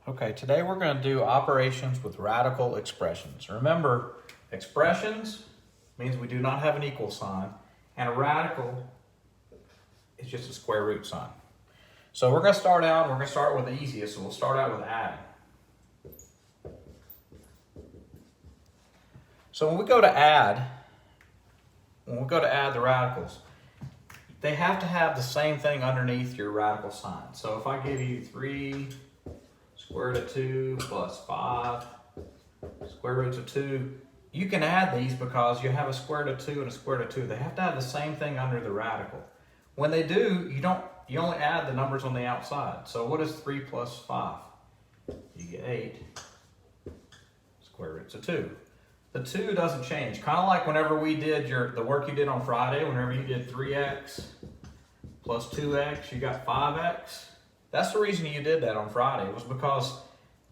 Okay, today we're going to do operations with radical expressions. Remember, expressions means we do not have an equal sign, and a radical is just a square root sign. So we're going to start with the easiest, so we'll start out with adding. So when we go to add the radicals, they have to have the same thing underneath your radical sign. So if I give you 3 square root of 2 plus 5 square roots of 2, you can add these because you have a square root of 2 and a square root of 2. They have to have the same thing under the radical. When they do, you only add the numbers on the outside. So what is 3 plus 5? You get 8 square roots of 2. The 2 doesn't change. Kind of like whenever we did the work you did on Friday, whenever you did 3x plus 2x, you got 5x. That's the reason you did that on Friday, was because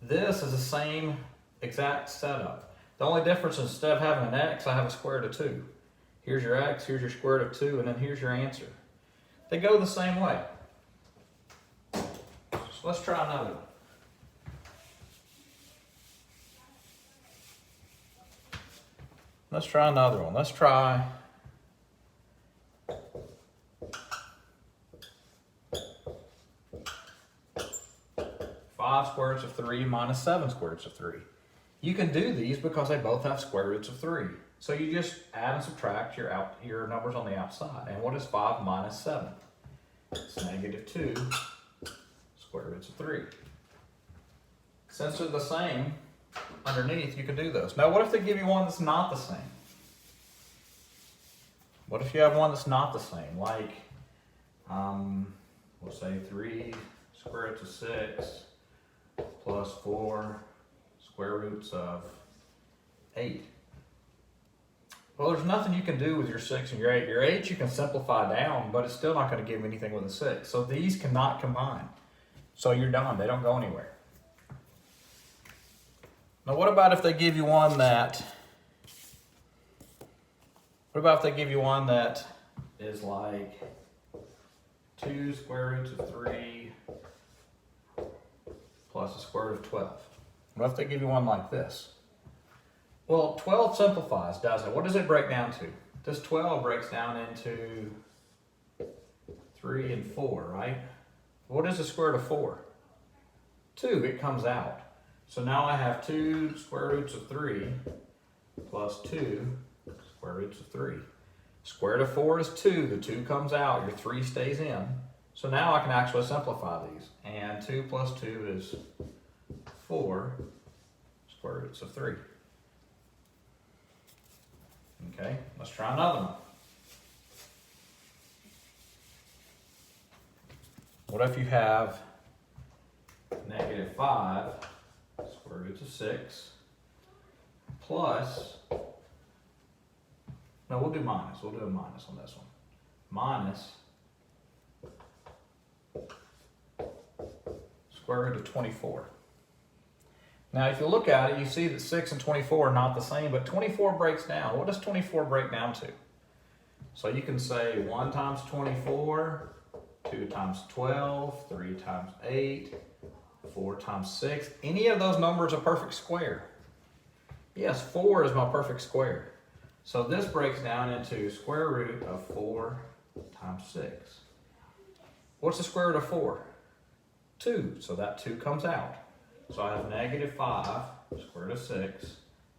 this is the same exact setup. The only difference is instead of having an x, I have a square root of 2. Here's your x, here's your square root of 2, and then here's your answer. They go the same way. So let's try another one. Let's try another one. Let's try 5 square roots of 3 minus 7 square roots of 3. You can do these because they both have square roots of 3. So you just add and subtract your numbers on the outside. And what is 5 minus 7? It's negative 2 square roots of 3. Since they're the same, underneath you can do those. Now what if they give you one that's not the same? What if you have one that's not the same? Like, we'll say 3 square roots of 6 plus 4 square roots of 8. Well, there's nothing you can do with your 6 and your 8. Your 8 you can simplify down, but it's still not going to give anything with a 6. So these cannot combine. So you're done. They don't go anywhere. Now what about if they give you one that is like 2 square roots of 3 plus a square root of 12? What if they give you one like this? Well, 12 simplifies, doesn't it? What does it break down to? This 12 breaks down into 3 and 4, right? What is the square root of 4? 2, it comes out. So now I have 2 square roots of 3 plus 2 square roots of 3. Square root of 4 is 2. The 2 comes out. Your 3 stays in. So now I can actually simplify these. And 2 plus 2 is 4 square roots of 3. Okay, let's try another one. What if you have negative 5 square roots of 6 plus, no, we'll do minus. We'll do a minus on this one. Minus square root of 24. Now, if you look at it, you see that 6 and 24 are not the same, but 24 breaks down. What does 24 break down to? So you can say 1 times 24, 2 times 12, 3 times 8, 4 times 6. Any of those numbers are a perfect square. Yes, 4 is my perfect square. So this breaks down into square root of 4 times 6. What's the square root of 4? 2. So that 2 comes out. So I have negative 5 square root of 6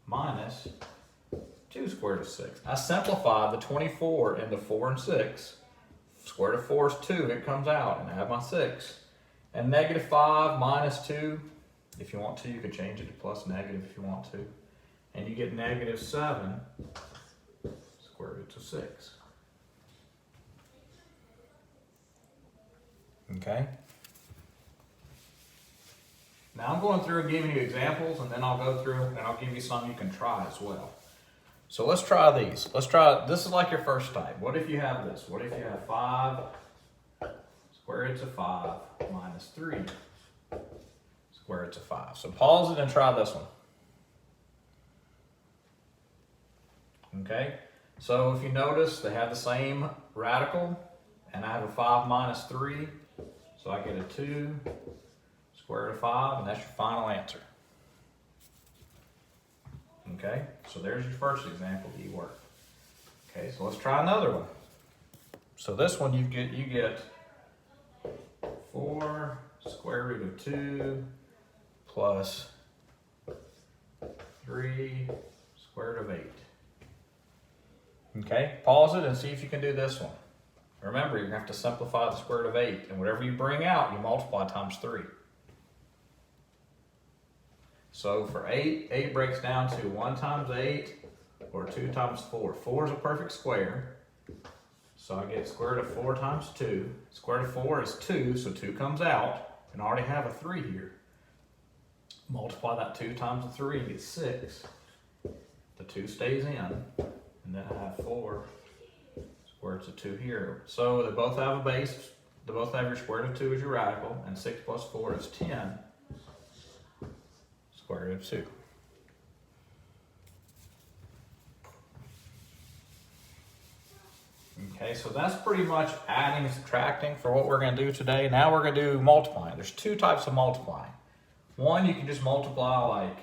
minus 2 square root of 6. I simplified the 24 into 4 and 6. Square root of 4 is 2. It comes out. And I have my 6. And negative 5 minus 2, if you want to, you could change it to plus negative if you want to. And you get negative 7 square roots of 6. Okay? Now I'm going through and giving you examples, and then I'll go through and I'll give you some you can try as well. So let's try these. This is like your first type. What if you have this? What if you have 5 square roots of 5 minus 3 square roots of 5? So pause it and try this one. Okay, so if you notice, they have the same radical, and I have a 5 minus 3, so I get a 2 square root of 5, and that's your final answer. Okay, so there's your first example that you worked. Okay, so let's try another one. So this one you get 4 square root of 2 plus 3 square root of 8. Okay, pause it and see if you can do this one. Remember, you're going to have to simplify the square root of 8, and whatever you bring out, you multiply times 3. So for 8 breaks down to 1 times 8 or 2 times 4. 4 is a perfect square, so I get square root of 4 times 2. Square root of 4 is 2, so 2 comes out, and I already have a 3 here. Multiply that 2 times the 3 and get 6. The 2 stays in, and then I have 4 square roots of 2 here. So they both have a base, they both have your square root of 2 as your radical, and 6 plus 4 is 10 square root of 2. Okay, so that's pretty much adding and subtracting for what we're going to do today. Now we're going to do multiplying. There's 2 types of multiplying. One, you can just multiply like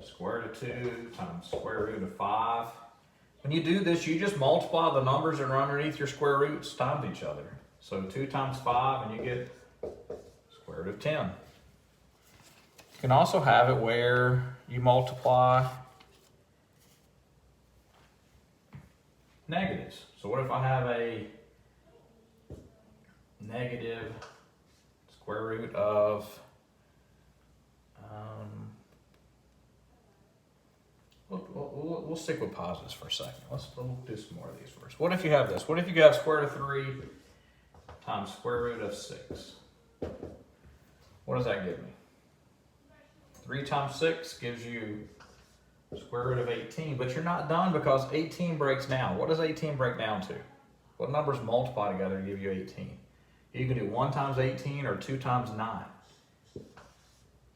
square root of 2 times square root of 5. When you do this, you just multiply the numbers that are underneath your square roots times each other. So 2 times 5, and you get square root of 10. You can also have it where you multiply negatives. So what if I have a negative square root of, we'll stick with positives for a second. We'll do some more of these first. What if you have this? What if you have square root of 3 times square root of 6? What does that give me? 3 times 6 gives you square root of 18, but you're not done because 18 breaks down. What does 18 break down to? What numbers multiply together to give you 18? You can do 1 times 18 or 2 times 9.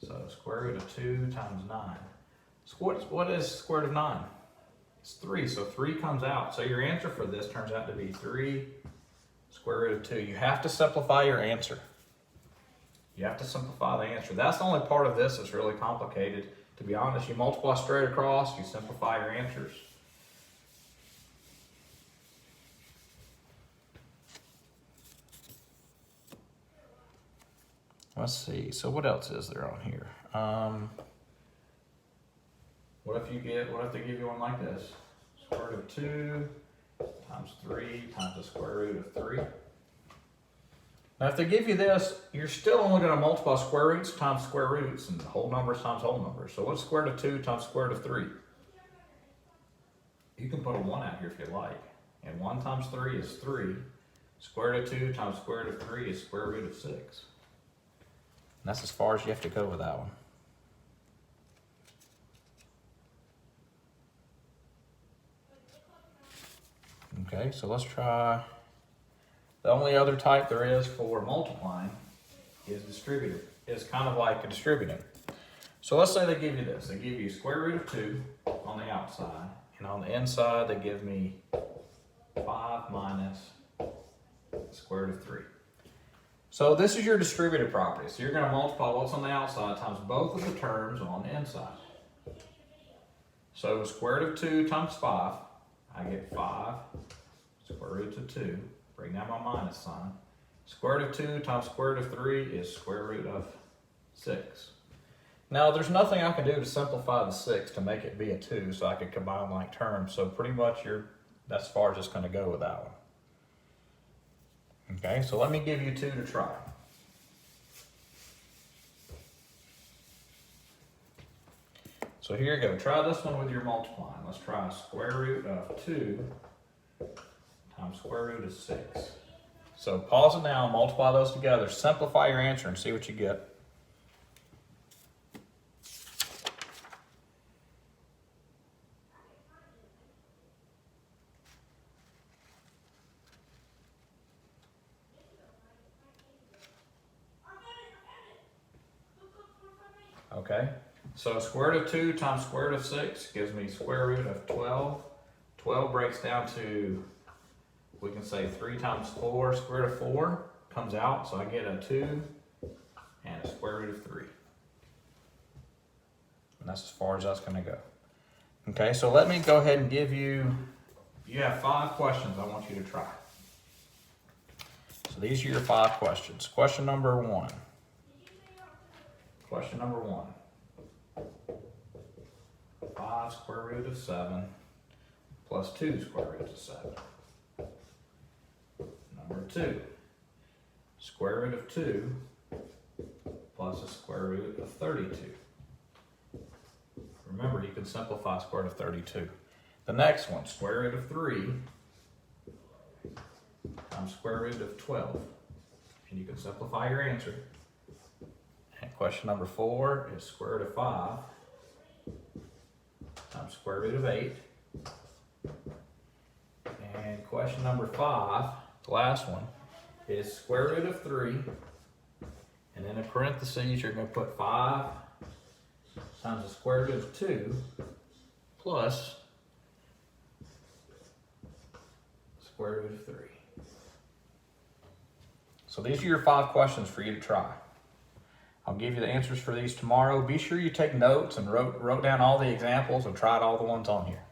So square root of 2 times 9. So what is square root of 9? It's 3, so 3 comes out. So your answer for this turns out to be 3 square root of 2. You have to simplify your answer. You have to simplify the answer. That's the only part of this that's really complicated. To be honest, you multiply straight across, you simplify your answers. Let's see, so what else is there on here? What if they give you one like this? Square root of 2 times 3 times the square root of 3. Now if they give you this, you're still only going to multiply square roots times square roots and whole numbers times whole numbers. So what's square root of 2 times square root of 3? You can put a 1 out here if you like. And 1 times 3 is 3. Square root of 2 times square root of 3 is square root of 6. And that's as far as you have to go with that one. Okay, so let's try. The only other type there is for multiplying is distributive. It's kind of like a distributing. So let's say they give you this. They give you square root of 2 on the outside, and on the inside they give me 5 minus square root of 3. So this is your distributive property. So you're going to multiply what's on the outside times both of the terms on the inside. So square root of 2 times 5, I get 5 square root of 2. Bring down my minus sign. Square root of 2 times square root of 3 is square root of 6. Now there's nothing I can do to simplify the 6 to make it be a 2 so I can combine like terms. So pretty much that's as far as it's going to go with that one. Okay, so let me give you 2 to try. So here you go. Try this one with your multiplying. Let's try square root of 2 times square root of 6. So pause it now, multiply those together, simplify your answer and see what you get. Okay, so square root of 2 times square root of 6 gives me square root of 12. 12 breaks down to, we can say 3 times 4, square root of 4 comes out, so I get a 2. that's as far as that's going to go. Okay, so let me go ahead and give you, you have 5 questions I want you to try. So these are your 5 questions. Question number 1. Question number 1. 5 square root of 7 plus 2 square roots of 7. Number 2. Square root of 2 plus a square root of 32. Remember, you can simplify square root of 32. The next one, square root of 3 times square root of 12. And you can simplify your answer. And question number 4 is square root of 5 times square root of 8. And question number 5, the last one, is square root of 3. And in a parentheses, you're going to put 5 times the square root of 2 plus square root of 3. So these are your 5 questions for you to try. I'll give you the answers for these tomorrow. Be sure you take notes and wrote down all the examples and tried all the ones on here.